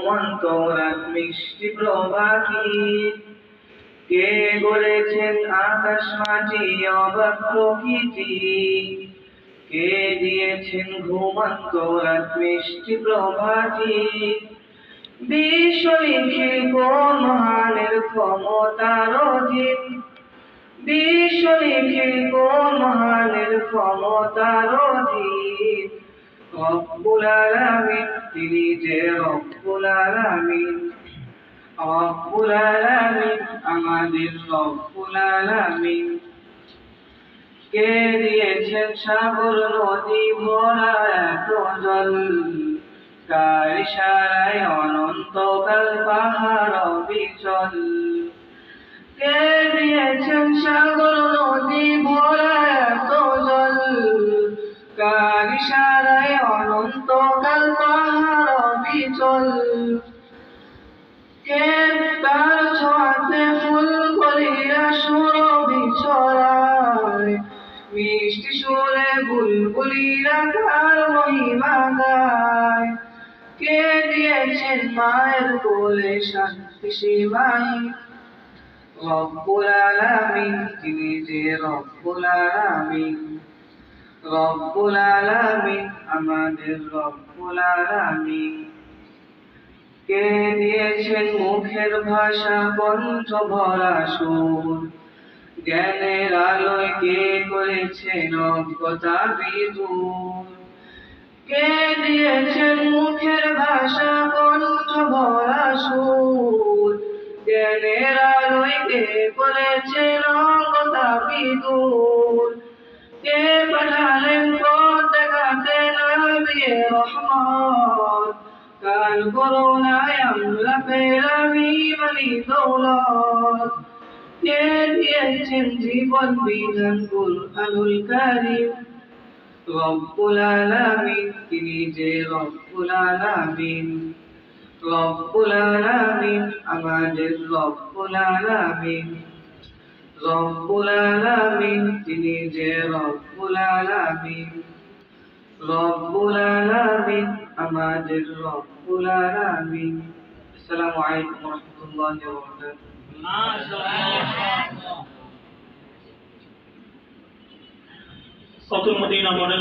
অন্তরাত মিষ্টি প্রভাতি, কে গড়েছেন আকাশ মাটি অবাক প্রকৃতি, কে দিয়েছেন ঘুমন্তরাত মিষ্টি প্রভাতি। বিশ্ব লিখে কোন মহানের ক্ষমতার অধীন, বিশ্ব লিখে কোন মহানের ক্ষমতার অধীন। রব্বুল আলামিন, তিনি যে রব্বুল আলামিন, রব্বুল আলামিন, আমাদের রব্বুল আলামিন। কে দিয়েছেন সাগর নদী ভরা এত জল, কার ইশারায় অনন্তকাল পাহাড় অবিচল। কে দিয়েছেন সাগর নদী ভরা এত জল, কার ইশারায় অনন্তকাল পাহাড় অবিচল। কে তার ছোঁয়াতে ফুল কলিরা সুরভি ছড়ায়, মিষ্টি সুরে বুলবুলিরা তার মহিমা গায়। কে দিয়েছেন মায়ের কোলে শান্তি সীমাই, রব্বুল আলামিন, তিনি যে রব্বুল আলামিন, রব্বুল আলামিন, আমাদের রব্বুল আলামিন। কে দিয়েছেন মুখের ভাষা কণ্ঠ ভরা সুর, জ্ঞানের আলোয় কে করেছেন অজ্ঞতা বিদূর। কে দিয়েছেন মুখের ভাষা কণ্ঠ ভরা সুর, জ্ঞানের আলোয় কে করেছেন অজ্ঞতা বিদূর। কে পাঠালেন পথ দেখাতে নবী রহমত, কার করুণায় আমরা পেলাম ঈমানি দৌলত। কে দিয়েছেন জীবন বিধান কুরআনুল কারীম, রব্বুল আলামিন, তিনি যে রব্বুল আলামিন, রব্বুল আলামিন, আমাদের রব্বুল আলামিন, রব্বুল আলামিন, তিনি যে রব্বুল আলামিন, রব্বুল আলামিন, আমাদের রব্বুল আলামিন। আসসালামু আলাইকুম ওয়া রাহমাতুল্লাহি ওয়া বারাকাতুহু। কত মদিনা মডেল